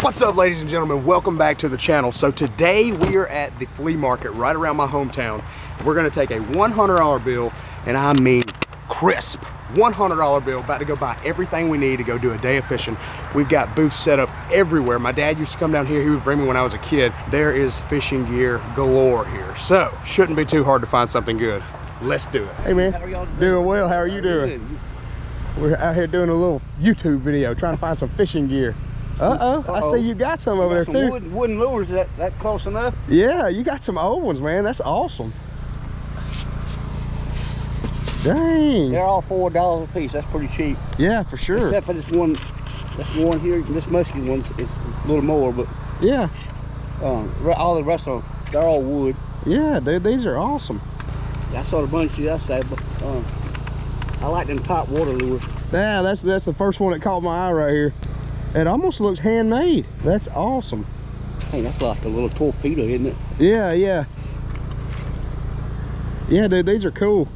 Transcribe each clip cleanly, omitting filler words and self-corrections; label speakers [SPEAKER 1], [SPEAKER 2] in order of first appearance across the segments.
[SPEAKER 1] What's up, ladies and gentlemen? Welcome back to the channel. So today we are at the flea market right around my hometown. We're gonna take a $100 bill, and I mean crisp $100 bill, about to go buy everything we need to go do a day of fishing. We've got booths set up everywhere. My dad used to come down here. He would bring me when I was a kid. There is fishing gear galore here. So shouldn't be too hard to find something good. Let's do it. Hey man, doing well. How are you doing? We're out here doing a little YouTube video trying to find some fishing gear. I see you got some over there too.
[SPEAKER 2] Wooden lures, that close enough?
[SPEAKER 1] Yeah, you got some old ones, man. That's awesome. Dang.
[SPEAKER 2] They're all $4 a piece. That's pretty cheap.
[SPEAKER 1] Yeah, for sure.
[SPEAKER 2] Except for this one here. This musky one is a little more, but
[SPEAKER 1] yeah.
[SPEAKER 2] All the rest of them, they're all wood.
[SPEAKER 1] Yeah, dude, these are awesome.
[SPEAKER 2] I saw the bunch yesterday, but I like them top water lures.
[SPEAKER 1] Yeah, that's the first one that caught my eye right here. It almost looks handmade. That's awesome.
[SPEAKER 2] Hey, that's like a little torpedo, isn't it?
[SPEAKER 1] Yeah, yeah. Yeah, dude, these are cool.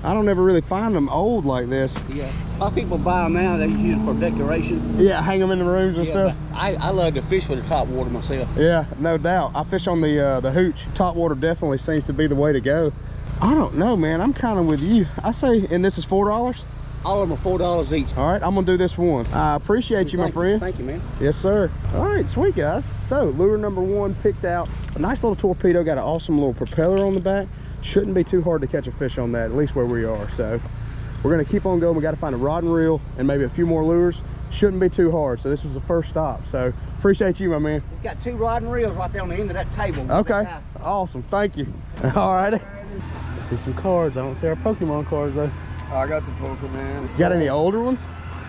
[SPEAKER 1] I don't ever really find them old like this.
[SPEAKER 2] Yeah. A lot of people buy them now. They use them for decoration.
[SPEAKER 1] Yeah, hang them in the rooms and stuff.
[SPEAKER 2] I love to fish with the top water myself.
[SPEAKER 1] Yeah, no doubt. I fish on the hooch. Top water definitely seems to be the way to go. I don't know, man. I'm kind of with you. I say, and this is $4?
[SPEAKER 2] All of them are $4 each.
[SPEAKER 1] All right, I'm gonna do this one. I appreciate you, my friend.
[SPEAKER 2] Thank you, man.
[SPEAKER 1] Yes, sir. All right, sweet, guys. So lure number one picked out. A nice little torpedo, got an awesome little propeller on the back. Shouldn't be too hard to catch a fish on that, at least where we are. So we're gonna keep on going. We gotta find a rod and reel and maybe a few more lures. Shouldn't be too hard. So this was the first stop. So appreciate you, my man.
[SPEAKER 2] He's got 2 rod and reels right there on the end of that table.
[SPEAKER 1] Okay, awesome, thank you. All righty. See some cards. I don't see our Pokemon cards though.
[SPEAKER 3] Oh, I got some Pokemon.
[SPEAKER 1] Got any older ones?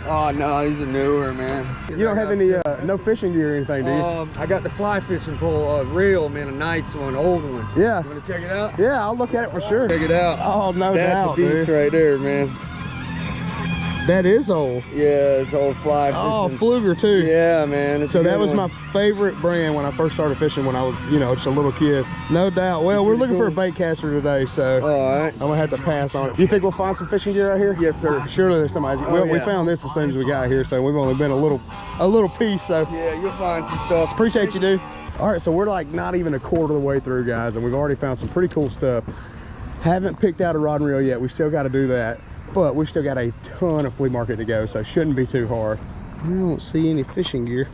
[SPEAKER 3] Oh no, these are newer, man.
[SPEAKER 1] You don't have any no fishing gear or anything, do you?
[SPEAKER 3] I got the fly fishing pole reel, man, a nice one, old one.
[SPEAKER 1] Yeah.
[SPEAKER 3] You want to check it out?
[SPEAKER 1] Yeah, I'll look at it for sure.
[SPEAKER 3] Check it out.
[SPEAKER 1] Oh, no doubt,
[SPEAKER 3] That's a beast right there, man.
[SPEAKER 1] That is old.
[SPEAKER 3] Yeah, it's old fly fishing.
[SPEAKER 1] Oh, Fluger too.
[SPEAKER 3] Yeah, man.
[SPEAKER 1] So that was my favorite brand when I first started fishing when I was, you know, just a little kid. No doubt. Well, we're looking for a bait caster today, so
[SPEAKER 3] all right.
[SPEAKER 1] I'm gonna have to pass on it. You think we'll find some fishing gear out here?
[SPEAKER 3] Yes, sir.
[SPEAKER 1] Surely there's somebody. Well,
[SPEAKER 3] yeah.
[SPEAKER 1] We found this as soon as we got here, so we've only been a little piece. So
[SPEAKER 3] yeah, you'll find some stuff.
[SPEAKER 1] Appreciate you, dude. All right, so we're like not even a quarter of the way through, guys, and we've already found some pretty cool stuff. Haven't picked out a rod and reel yet. We still got to do that. But we've still got a ton of flea market to go, so shouldn't be too hard. I don't see any fishing gear.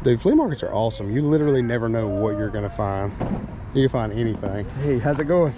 [SPEAKER 1] Dude, flea markets are awesome. You literally never know what you're gonna find. You can find anything. Hey, how's it going?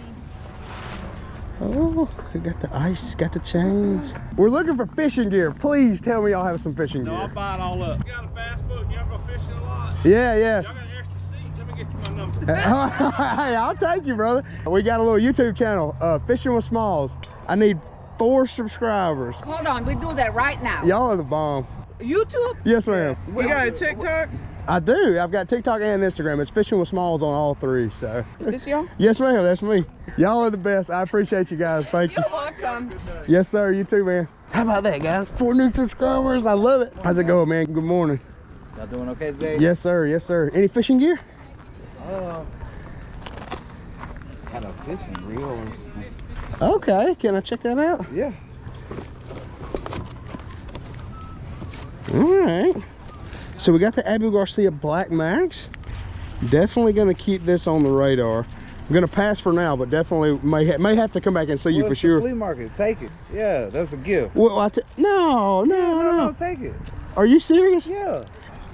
[SPEAKER 1] Oh, we got the ice, got the chains. We're looking for fishing gear. Please tell me y'all have some fishing gear.
[SPEAKER 4] No, I'll buy it all up. You got a bass boat and you ever go fishing a lot?
[SPEAKER 1] Yeah, yeah.
[SPEAKER 4] Y'all got an extra seat? Let me get you my number.
[SPEAKER 1] Hey, I'll take you, brother. We got a little YouTube channel, Fishing with Smalls. I need 4 subscribers.
[SPEAKER 5] Hold on, we do that right now.
[SPEAKER 1] Y'all are the bomb.
[SPEAKER 5] YouTube?
[SPEAKER 1] Yes, ma'am.
[SPEAKER 3] We got a TikTok?
[SPEAKER 1] I do. I've got TikTok and Instagram. It's Fishing with Smalls on all 3. So.
[SPEAKER 5] Is this y'all?
[SPEAKER 1] Yes, ma'am. That's me. Y'all are the best. I appreciate you guys. Thank you.
[SPEAKER 5] You're welcome.
[SPEAKER 1] Yes, sir. You too, man. How about that, guys? 4 new subscribers. I love it. How's it going, man? Good morning.
[SPEAKER 3] Y'all doing okay today?
[SPEAKER 1] Yes, sir. Yes, sir. Any fishing gear?
[SPEAKER 3] Got a fishing reel or something.
[SPEAKER 1] Okay. Can I check that out?
[SPEAKER 3] Yeah.
[SPEAKER 1] All right. So we got the Abu Garcia Black Max. Definitely going to keep this on the radar. I'm going to pass for now, but definitely may have to come back and see you for sure.
[SPEAKER 3] Flea market. Take it. Yeah, that's a gift.
[SPEAKER 1] Well, no.
[SPEAKER 3] Take it.
[SPEAKER 1] Are you serious?
[SPEAKER 3] Yeah.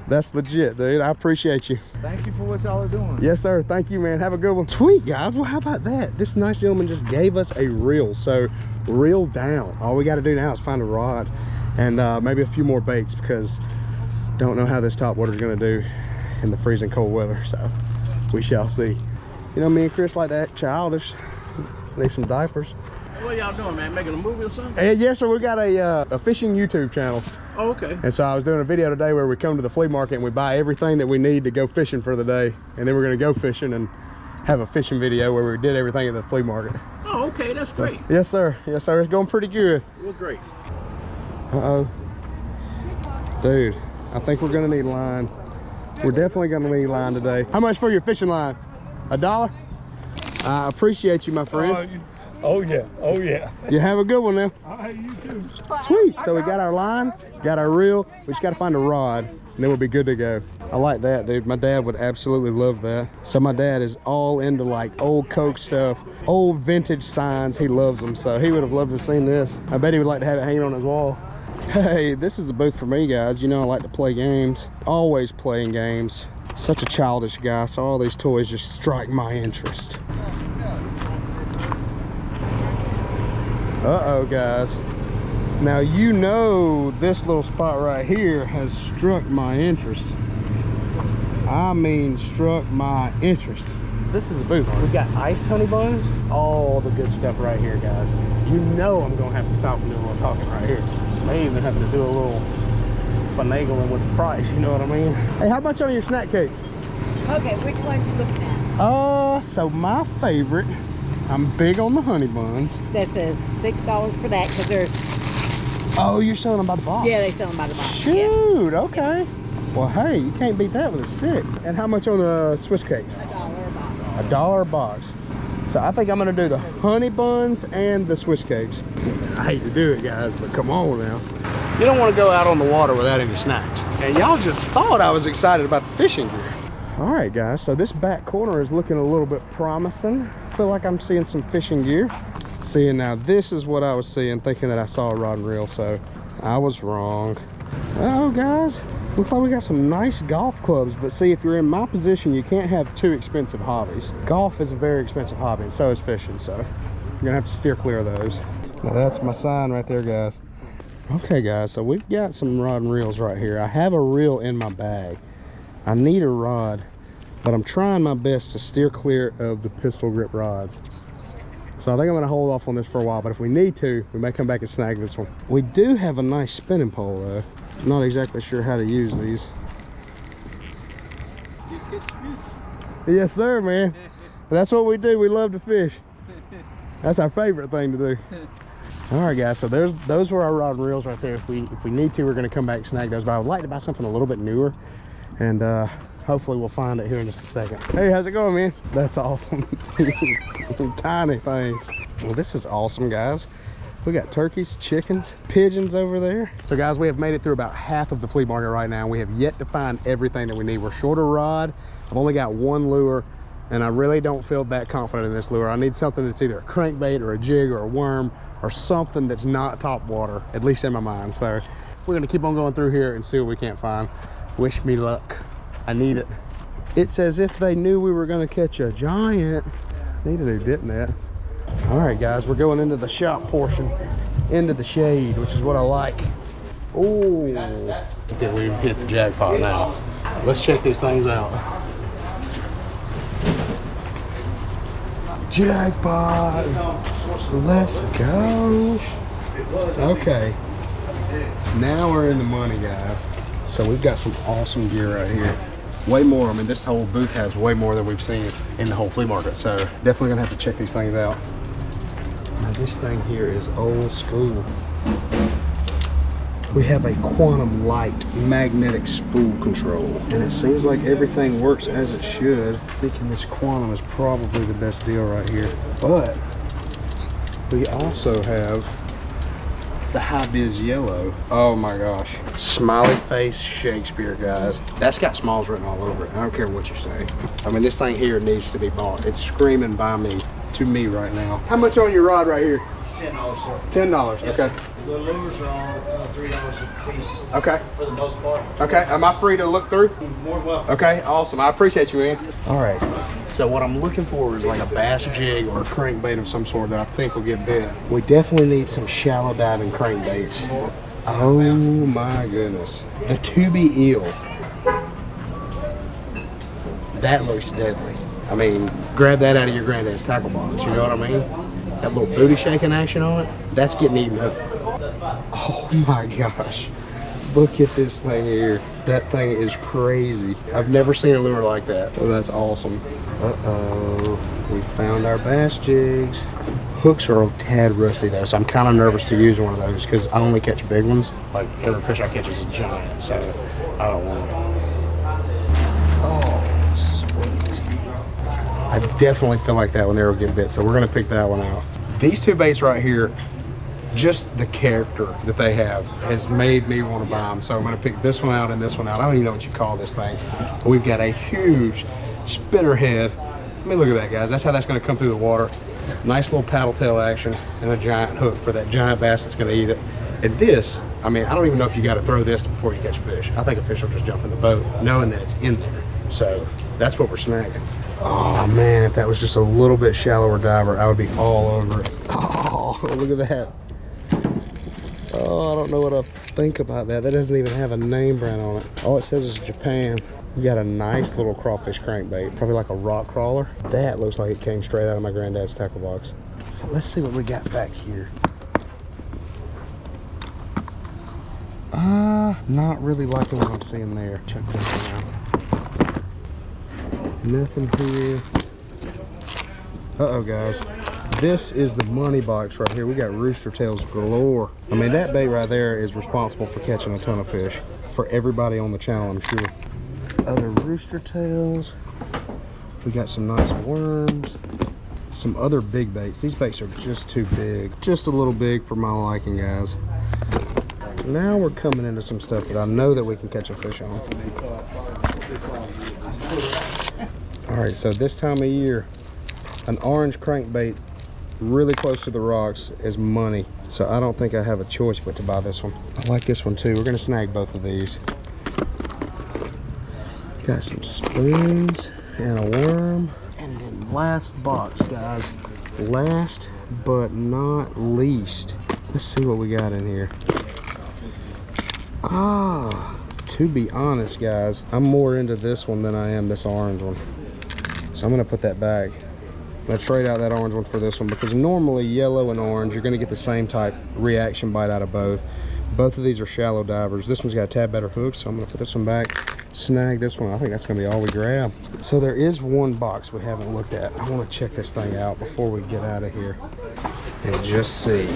[SPEAKER 1] That's legit, dude. I appreciate you.
[SPEAKER 3] Thank you for what y'all are doing.
[SPEAKER 1] Yes, sir. Thank you, man. Have a good one. Sweet, guys. Well, how about that? This nice gentleman just gave us a reel. So, reel down. All we got to do now is find a rod and maybe a few more baits because don't know how this top water is going to do in the freezing cold weather. So, we shall see. You know, me and Chris like to act childish. Need some diapers.
[SPEAKER 4] What y'all doing, man? Making a movie or something?
[SPEAKER 1] Yes, sir. We got a fishing YouTube channel.
[SPEAKER 4] Oh, okay.
[SPEAKER 1] And so I was doing a video today where we come to the flea market and we buy everything that we need to go fishing for the day. And then we're going to go fishing and have a fishing video where we did everything at the flea market.
[SPEAKER 4] Oh, okay. That's great.
[SPEAKER 1] Yes, sir. Yes, sir. It's going pretty good.
[SPEAKER 4] Well, great.
[SPEAKER 1] Uh-oh. Dude, I think we're going to need line. We're definitely going to need line today. How much for your fishing line? $1? I appreciate you, my friend.
[SPEAKER 4] Oh yeah, oh yeah.
[SPEAKER 1] You have a good one now.
[SPEAKER 4] All right, you too.
[SPEAKER 1] Sweet. So we got our line, got our reel. We just got to find a rod, and then we'll be good to go. I like that, dude. My dad would absolutely love that. So my dad is all into like old Coke stuff, old vintage signs. He loves them, so he would have loved to have seen this. I bet he would like to have it hanging on his wall. Hey, this is the booth for me, guys. You know I like to play games. Always playing games. Such a childish guy, so all these toys just strike my interest. Uh-oh, guys. Now you know this little spot right here has struck my interest. I mean struck my interest. This is the booth. We got iced honey buns, all the good stuff right here, guys. You know I'm gonna have to stop and do a little talking right here. May even have to do a little finagling with the price, you know what I mean? Hey, how much on your snack cakes?
[SPEAKER 5] Okay, which ones you looking at?
[SPEAKER 1] So my favorite, I'm big on the honey buns.
[SPEAKER 5] That says $6 for that because there's,
[SPEAKER 1] Oh, you're selling them by the box?
[SPEAKER 5] yeah, they sell them by the box.
[SPEAKER 1] Shoot, okay. Well, hey, you can't beat that with a stick. And how much on the Swiss cakes?
[SPEAKER 5] $1 a box.
[SPEAKER 1] $1 a box. So I think I'm gonna do the honey buns and the Swiss cakes. I hate to do it, guys, but come on now. You don't want to go out on the water without any snacks. And y'all just thought I was excited about the fishing gear. All right, guys, so this back corner is looking a little bit promising. I feel like I'm seeing some fishing gear. Seeing now, this is what I was seeing, thinking that I saw a rod and reel, so I was wrong. Oh, guys, looks like we got some nice golf clubs, but see, if you're in my position, you can't have two expensive hobbies. Golf is a very expensive hobby, and so is fishing, so you're gonna have to steer clear of those. Now, that's my sign right there, guys. Okay, guys, so we've got some rod and reels right here. I have a reel in my bag. I need a rod, but I'm trying my best to steer clear of the pistol grip rods. So I think I'm gonna hold off on this for a while, but if we need to, we may come back and snag this one. We do have a nice spinning pole though. Not exactly sure how to use these. Yes, sir, man. That's what we do. We love to fish. That's our favorite thing to do. All right, guys, so those were our rod and reels right there. If we need to, we're gonna come back and snag those, but I would like to buy something a little bit newer, and hopefully we'll find it here in just a second. Hey, how's it going, man? That's awesome. Tiny things. Well, this is awesome, guys. We got turkeys, chickens, pigeons over there. So guys, we have made it through about half of the flea market right now. We have yet to find everything that we need. We're short a rod. I've only got one lure, and I really don't feel that confident in this lure. I need something that's either a crankbait or a jig or a worm or something that's not top water, at least in my mind. So we're gonna keep on going through here and see what we can't find. Wish me luck. I need it. It's as if they knew we were gonna catch a giant. Needed to, didn't it? All right, guys, we're going into the shop portion, into the shade, which is what I like. Oh, I think we've hit the jackpot now. Let's check these things out. Jackpot. Let's go. Okay. Now we're in the money, guys. So we've got some awesome gear right here. Way more. I mean, this whole booth has way more than we've seen in the whole flea market. So definitely gonna have to check these things out. Now this thing here is old school. We have a quantum light magnetic spool control, and it seems like everything works as it should. Thinking this quantum is probably the best deal right here. But we also have the high vis yellow. Oh my gosh. Smiley face Shakespeare, guys. That's got smalls written all over it. I don't care what you say. I mean, this thing here needs to be bought. It's screaming by me, to me right now. How much on your rod right here?
[SPEAKER 2] It's $10, sir.
[SPEAKER 1] $10,
[SPEAKER 2] Yes,
[SPEAKER 1] okay.
[SPEAKER 2] sir. The lures are all $3 a piece.
[SPEAKER 1] Okay.
[SPEAKER 2] For the most part.
[SPEAKER 1] Okay, am I free to look through?
[SPEAKER 2] More than welcome.
[SPEAKER 1] Okay, awesome. I appreciate you, man. All right. So what I'm looking for is like a bass jig or a crankbait of some sort that I think will get bit. We definitely need some shallow diving crankbaits. Oh my goodness. The tubey eel. That looks deadly. I mean, grab that out of your granddad's tackle box, you know what I mean? That little booty shaking action on it, that's getting eaten up. Oh my gosh. Look at this thing here. That thing is crazy. I've never seen a lure like that. Oh, that's awesome. Uh-oh. We found our bass jigs. Hooks are a tad rusty though, so I'm kind of nervous to use one of those because I only catch big ones. Like every fish I catch is a giant, so I don't want it. Oh, sweet. I definitely feel like that one there will get bit, so we're gonna pick that one out. These two baits right here, just the character that they have has made me want to buy them. So I'm gonna pick this one out and this one out. I don't even know what you call this thing. We've got a huge spinnerhead. I mean, look at that, guys. That's how that's gonna come through the water. Nice little paddle tail action and a giant hook for that giant bass that's gonna eat it. And this, I mean, I don't even know if you gotta throw this before you catch fish. I think a fish will just jump in the boat knowing that it's in there. So that's what we're snagging. Oh man, if that was just a little bit shallower diver, I would be all over it. Oh, look at that. Oh, I don't know what I think about that. That doesn't even have a name brand on it. All it says is Japan. We got a nice little crawfish crankbait, probably like a rock crawler. That looks like it came straight out of my granddad's tackle box. So let's see what we got back here. Not really liking what I'm seeing there. Check this one out. Nothing here. Uh-oh, guys. This is the money box right here. We got rooster tails galore. I mean, that bait right there is responsible for catching a ton of fish for everybody on the channel, I'm sure. Other rooster tails. We got some nice worms. Some other big baits. These baits are just too big. Just a little big for my liking, guys. Now we're coming into some stuff that I know that we can catch a fish on. All right, so this time of year, an orange crankbait really close to the rocks is money. So I don't think I have a choice but to buy this one. I like this one too. We're gonna snag both of these. Got some spoons and a worm. And then last box, guys. Last but not least. Let's see what we got in here. To be honest, guys, I'm more into this one than I am this orange one. So I'm gonna put that back. I'm gonna trade out that orange one for this one because normally yellow and orange, you're gonna get the same type reaction bite out of both. Both of these are shallow divers. This one's got a tad better hook, so I'm gonna put this one back, snag this one. I think that's gonna be all we grab. So there is one box we haven't looked at. I wanna check this thing out before we get out of here and just see.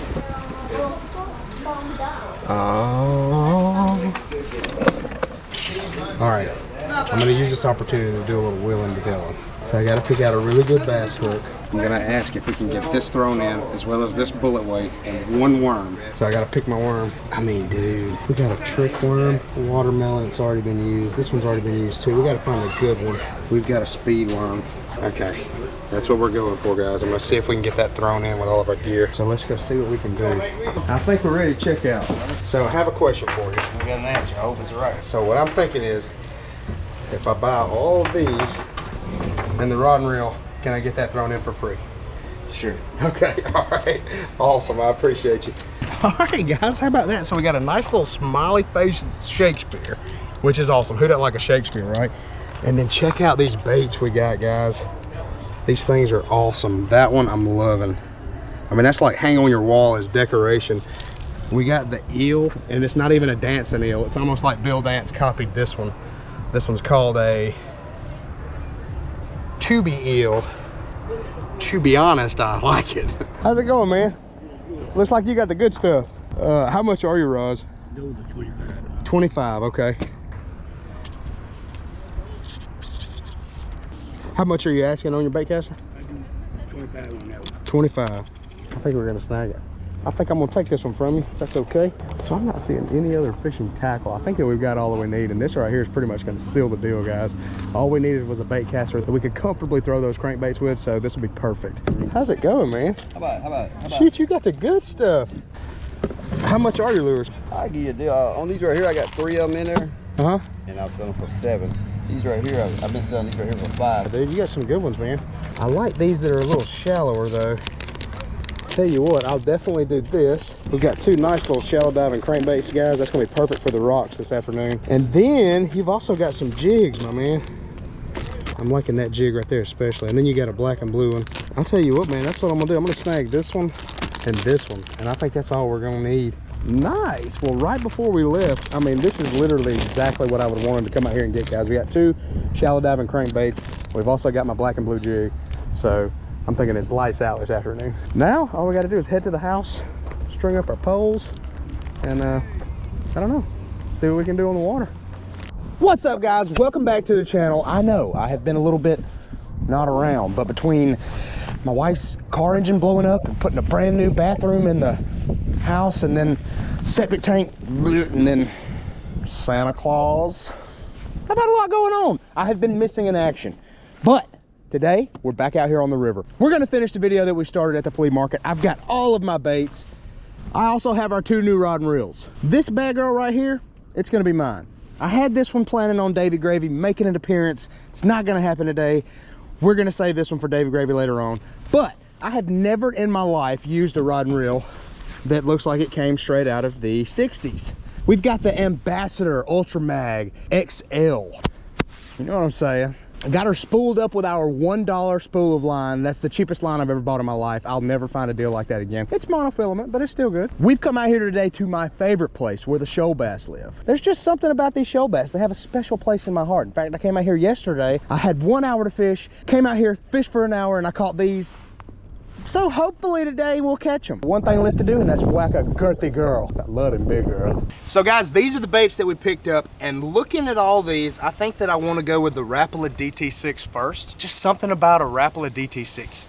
[SPEAKER 1] All right, I'm gonna use this opportunity to do a little wheeling and dealing. So I gotta pick out a really good bass hook. I'm gonna ask if we can get this thrown in as well as this bullet weight and one worm. So I gotta pick my worm. I mean, dude, we got a trick worm, watermelon, it's already been used. This one's already been used too. We gotta find a good one. We've got a speed worm. Okay, that's what we're going for, guys. I'm gonna see if we can get that thrown in with all of our gear. So let's go see what we can do. I think we're ready to check out. So I have a question for you.
[SPEAKER 2] We got an answer. I hope it's right.
[SPEAKER 1] So what I'm thinking is, if I buy all of these and the rod and reel, can I get that thrown in for free?
[SPEAKER 2] Sure.
[SPEAKER 1] Okay, all right. Awesome, I appreciate you. All right, guys, how about that? So we got a nice little smiley face Shakespeare, which is awesome. Who doesn't like a Shakespeare, right? And then check out these baits we got, guys. These things are awesome. That one I'm loving. I mean, that's like hang on your wall as decoration. We got the eel, and it's not even a dancing eel. It's almost like Bill Dance copied this one. This one's called a tubby eel. To be honest, I like it. How's it going, man? Looks like you got the good stuff. How much are your rods?
[SPEAKER 2] Those are 25.
[SPEAKER 1] 25, okay. How much are you asking on your bait caster?
[SPEAKER 2] I do 25 on that one.
[SPEAKER 1] 25. I think we're gonna snag it. I think I'm gonna take this one from you, if that's okay. So I'm not seeing any other fishing tackle. I think that we've got all that we need, and this right here is pretty much gonna seal the deal, guys. All we needed was a bait caster that we could comfortably throw those crankbaits with, so this will be perfect. How's it going, man?
[SPEAKER 3] How about?
[SPEAKER 1] Shoot, you got the good stuff. How much are your lures?
[SPEAKER 3] I give you a deal. On these right here, I got 3 of them in there,
[SPEAKER 1] Uh-huh.
[SPEAKER 3] and I'll sell them for 7. These right here, I've been selling these right here for 5.
[SPEAKER 1] Dude, you got some good ones, man. I like these that are a little shallower, though. Tell you what, I'll definitely do this. We've got 2 nice little shallow diving crankbaits, guys. That's gonna be perfect for the rocks this afternoon. And then you've also got some jigs, my man. I'm liking that jig right there especially. And then you got a black and blue one. I'll tell you what, man, that's what I'm gonna do. I'm gonna snag this one and this one. And I think that's all we're gonna need. Nice. Well, right before we left, I mean, this is literally exactly what I would have wanted to come out here and get, guys. We got 2 shallow diving crankbaits. We've also got my black and blue jig. So I'm thinking it's lights out this afternoon. Now, all we got to do is head to the house, string up our poles, and I don't know, see what we can do on the water. What's up, guys? Welcome back to the channel. I know I have been a little bit not around, but between my wife's car engine blowing up and putting a brand new bathroom in the house, and then septic tank, and then Santa Claus. I've had a lot going on. I have been missing in action, but today we're back out here on the river. We're gonna finish the video that we started at the flea market. I've got all of my baits. I also have our 2 new rod and reels. This bad girl right here, it's gonna be mine. I had this one planning on Davy Gravy making an appearance. It's not gonna happen today. We're gonna save this one for Davy Gravy later on. But I have never in my life used a rod and reel that looks like it came straight out of the 60s. We've got the Ambassador Ultra Mag XL. You know what I'm saying? I got her spooled up with our $1 spool of line. That's the cheapest line I've ever bought in my life. I'll never find a deal like that again. It's monofilament, but it's still good. We've come out here today to my favorite place where the shoal bass live. There's just something about these shoal bass. They have a special place in my heart. In fact, I came out here yesterday. I had 1 hour to fish, came out here, fished for an hour, and I caught these. So hopefully today we'll catch them. One thing left to do, and that's whack a girthy girl. I love them big girls. So guys, these are the baits that we picked up, and looking at all these, I think that I want to go with the Rapala DT6 first. Just something about a Rapala DT6.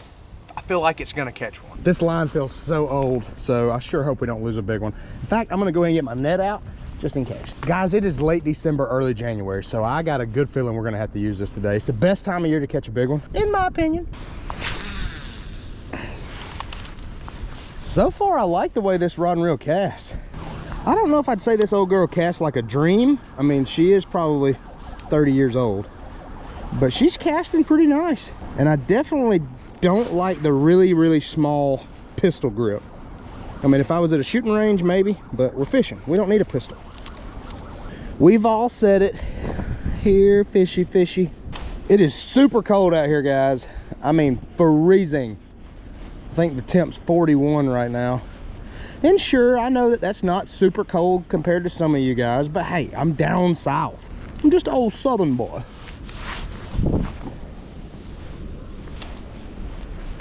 [SPEAKER 1] I feel like it's gonna catch one. This line feels so old, so I sure hope we don't lose a big one. In fact, I'm gonna go ahead and get my net out just in case. Guys, it is late December, early January, so I got a good feeling we're gonna have to use this today. It's the best time of year to catch a big one, in my opinion. So far, I like the way this rod and reel casts. I don't know if I'd say this old girl casts like a dream. I mean, she is probably 30 years old, but she's casting pretty nice. And I definitely don't like the really, really small pistol grip. I mean, if I was at a shooting range, maybe, but we're fishing. We don't need a pistol. We've all said it here, fishy, fishy. It is super cold out here, guys. I mean, freezing. I think the temp's 41 right now. And sure, I know that that's not super cold compared to some of you guys, but hey, I'm down south. I'm just an old southern boy.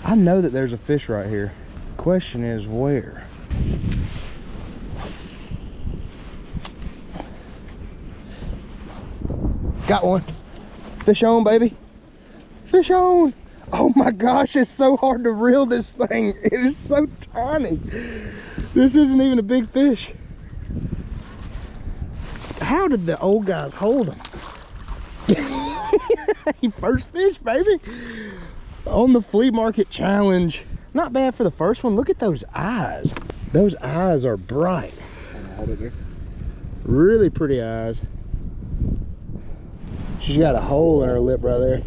[SPEAKER 1] I know that there's a fish right here. Question is, where? Got one. Fish on, baby. Fish on. Oh my gosh, it's so hard to reel this thing. It is so tiny. This isn't even a big fish. How did the old guys hold him? First fish, baby. On the flea market challenge. Not bad for the first one. Look at those eyes. Those eyes are bright. Really pretty eyes. She's got a hole in her lip right there.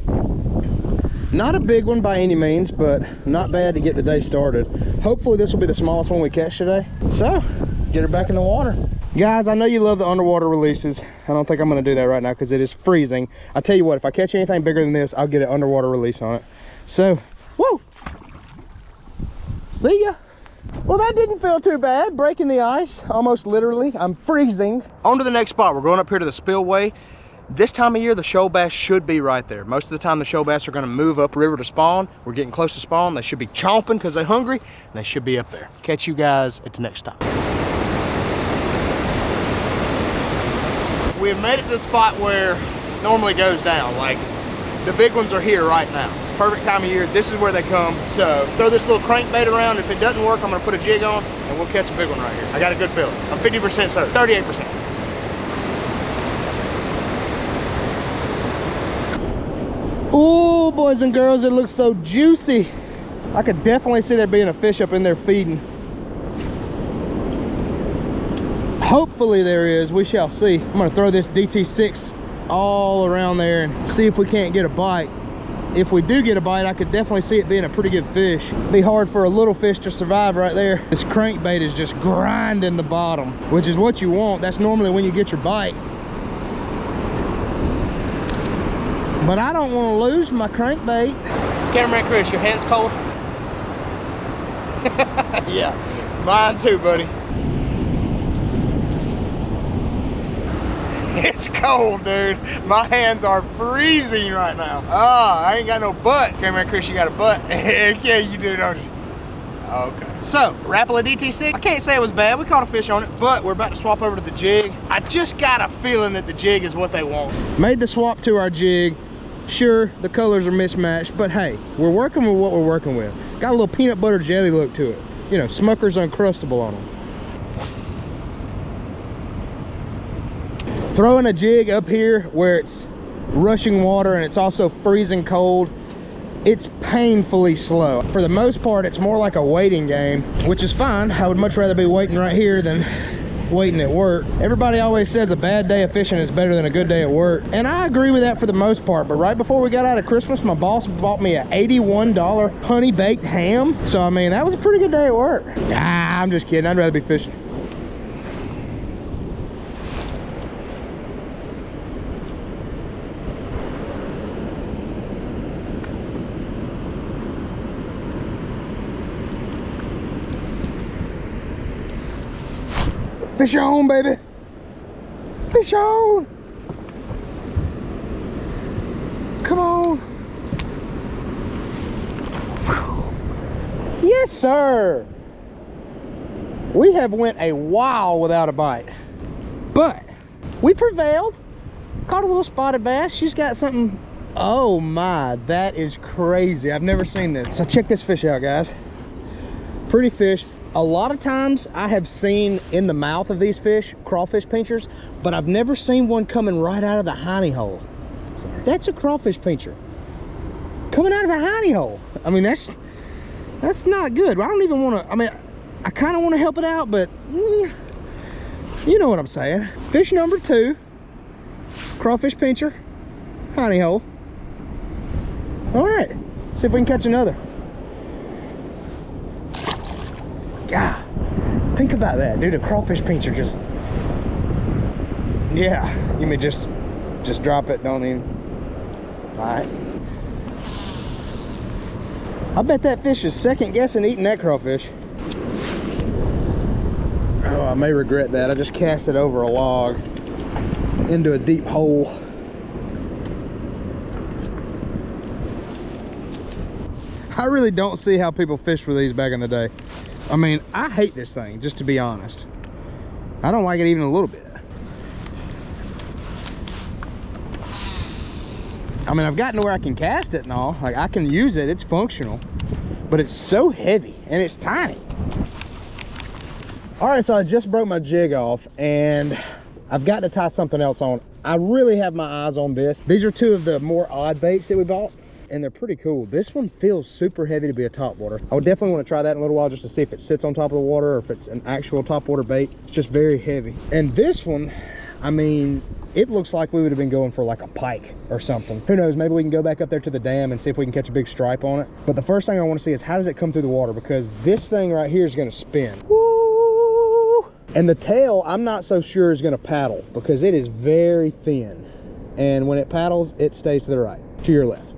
[SPEAKER 1] Not a big one by any means, but not bad to get the day started. Hopefully this will be the smallest one we catch today. So, get her back in the water. Guys, I know you love the underwater releases. I don't think I'm gonna do that right now because it is freezing. I tell you what, if I catch anything bigger than this, I'll get an underwater release on it. So, woo! See ya! Well, that didn't feel too bad, breaking the ice, almost literally. I'm freezing. On to the next spot. We're going up here to the spillway. This time of year, the shoal bass should be right there. Most of the time, the shoal bass are gonna move upriver to spawn. We're getting close to spawn. They should be chomping because they're hungry, and they should be up there. Catch you guys at the next stop. We have made it to the spot where it normally goes down. Like, the big ones are here right now. It's the perfect time of year. This is where they come. So throw this little crankbait around. If it doesn't work, I'm gonna put a jig on, and we'll catch a big one right here. I got a good feeling. I'm 50% so, 38%. Oh, boys and girls, it looks so juicy. I could definitely see there being a fish up in there feeding. Hopefully there is, we shall see. I'm gonna throw this DT6 all around there and see if we can't get a bite. If we do get a bite, I could definitely see it being a pretty good fish. It'd be hard for a little fish to survive right there. This crankbait is just grinding the bottom, which is what you want. That's normally when you get your bite. But I don't want to lose my crankbait. Cameraman Chris, your hands cold? Yeah, mine too, buddy. It's cold, dude. My hands are freezing right now. Oh, I ain't got no butt. Cameraman Chris, you got a butt? Yeah, you do, don't you? Okay. So, Rapala DT6. I can't say it was bad. We caught a fish on it, but we're about to swap over to the jig. I just got a feeling that the jig is what they want. Made the swap to our jig.
[SPEAKER 6] Sure, the colors are mismatched, but hey, we're working with what we're working with. Got a little peanut butter jelly look to it. You know, Smucker's Uncrustable on them. Throwing a jig up here where it's rushing water and it's also freezing cold, it's painfully slow. For the most part, it's more like a waiting game, which is fine. I would much rather be waiting right here than waiting at work. Everybody always says a bad day of fishing is better than a good day at work, and I agree with that for the most part. But right before we got out of Christmas, my boss bought me a $81 honey baked ham. So I mean, that was a pretty good day at work. Nah, I'm just kidding. I'd rather be fishing. Fish on, baby. Fish on. Come on. Yes, sir. We have went a while without a bite, but we prevailed. Caught a little spotted bass. She's got something. Oh my, that is crazy. I've never seen this. So check this fish out, guys. Pretty fish. A lot of times I have seen in the mouth of these fish crawfish pinchers, but I've never seen one coming right out of the hiney hole. That's a crawfish pincher coming out of the hiney hole. I mean, that's not good. I don't even want to, I mean, I kind of want to help it out, but you know what I'm saying. Fish number 2, crawfish pincher, hiney hole. All right, see if we can catch another. Yeah, think about that, dude. A crawfish pincher just, yeah, you may just drop it, don't even. All right. I bet that fish is second guessing eating that crawfish. Oh, I may regret that. I just cast it over a log into a deep hole. I really don't see how people fished with these back in the day. I mean, I hate this thing, just to be honest. I don't like it even a little bit. I mean, I've gotten to where I can cast it and all. Like, I can use it, it's functional. But it's so heavy, and it's tiny. All right, so I just broke my jig off, and I've got to tie something else on. I really have my eyes on this. These are 2 of the more odd baits that we bought, and they're pretty cool. This one feels super heavy to be a topwater. I would definitely want to try that in a little while just to see if it sits on top of the water or if it's an actual topwater bait. It's just very heavy. And this one, I mean, it looks like we would have been going for like a pike or something. Who knows, maybe we can go back up there to the dam and see if we can catch a big stripe on it. But the first thing I want to see is how does it come through the water, because this thing right here is going to spin. Woo! And the tail, I'm not so sure is going to paddle because it is very thin. And when it paddles, it stays to the right, to your left.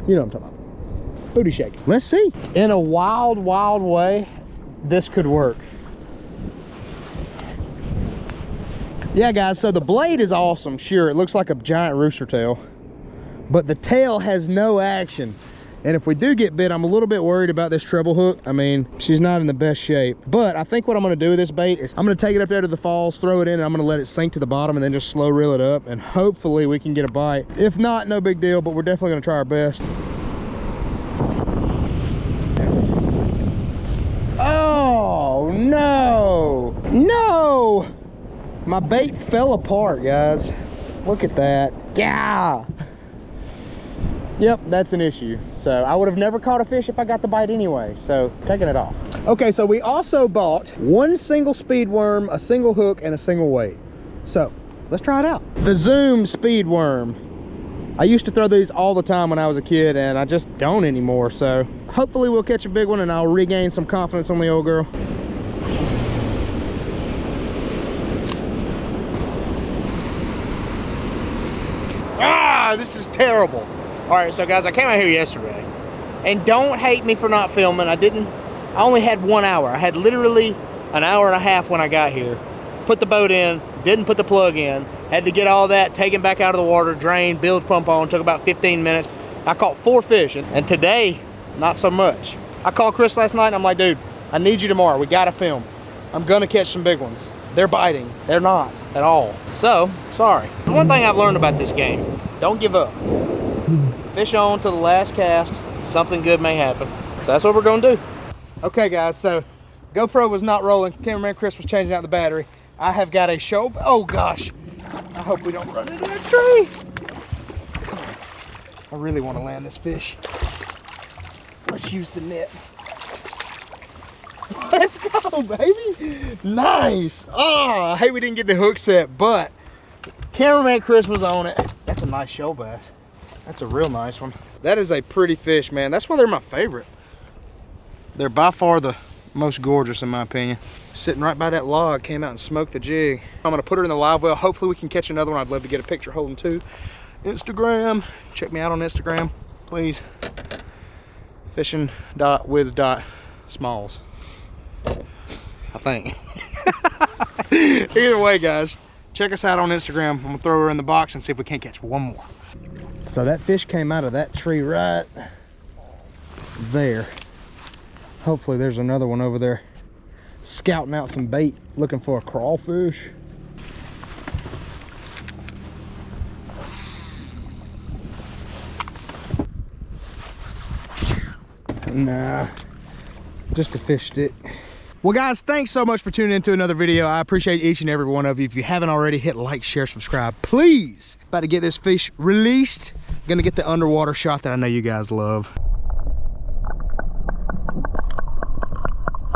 [SPEAKER 6] You know what I'm talking about. Booty shake. Let's see. In a wild, wild way, this could work. Yeah, guys, so the blade is awesome. Sure, it looks like a giant rooster tail, but the tail has no action. And if we do get bit, I'm a little bit worried about this treble hook. I mean, she's not in the best shape. But I think what I'm gonna do with this bait is I'm gonna take it up there to the falls, throw it in, and I'm gonna let it sink to the bottom and then just slow reel it up. And hopefully we can get a bite. If not, no big deal, but we're definitely gonna try our best. Oh, no, no. My bait fell apart, guys. Look at that. Yeah. Yep, that's an issue. So I would have never caught a fish if I got the bite anyway. So taking it off. Okay, so we also bought 1 single speed worm, a single hook, and a single weight. So let's try it out. The Zoom speed worm. I used to throw these all the time when I was a kid, and I just don't anymore. So hopefully we'll catch a big one and I'll regain some confidence on the old girl. Ah, this is terrible. All right, so guys, I came out here yesterday, and don't hate me for not filming. I only had 1 hour. I had literally an hour and a half when I got here. Put the boat in, didn't put the plug in, had to get all that taken back out of the water, drained, bilge pump on, took about 15 minutes. I caught 4 fish, and today, not so much. I called Chris last night, and I'm like, dude, I need you tomorrow. We gotta film. I'm gonna catch some big ones. They're biting. They're not at all. So, sorry. The one thing I've learned about this game, don't give up. fish on to the last cast. Something good may happen. So that's what we're gonna do. Okay guys, so GoPro was not rolling. Cameraman Chris was changing out the battery. I have got a show. Oh gosh. I hope we don't run into that tree. Come on. I really want to land this fish. Let's use the net. Let's go, baby. Nice. Oh, I hate we didn't get the hook set, but Cameraman Chris was on it. That's a nice shoal bass. That's a real nice one. That is a pretty fish, man. That's why they're my favorite. They're by far the most gorgeous in my opinion. Sitting right by that log, came out and smoked the jig. I'm gonna put her in the live well. Hopefully we can catch another one. I'd love to get a picture holding two. Instagram, check me out on Instagram, please. Fishing.with.smalls, I think. Either way, guys, check us out on Instagram. I'm gonna throw her in the box and see if we can't catch one more. So that fish came out of that tree right there. Hopefully there's another one over there scouting out some bait, looking for a crawfish. Nah, just a fish stick. Well guys, thanks so much for tuning into another video. I appreciate each and every one of you. If you haven't already, hit like, share, subscribe, please. About to get this fish released. Gonna get the underwater shot that I know you guys love.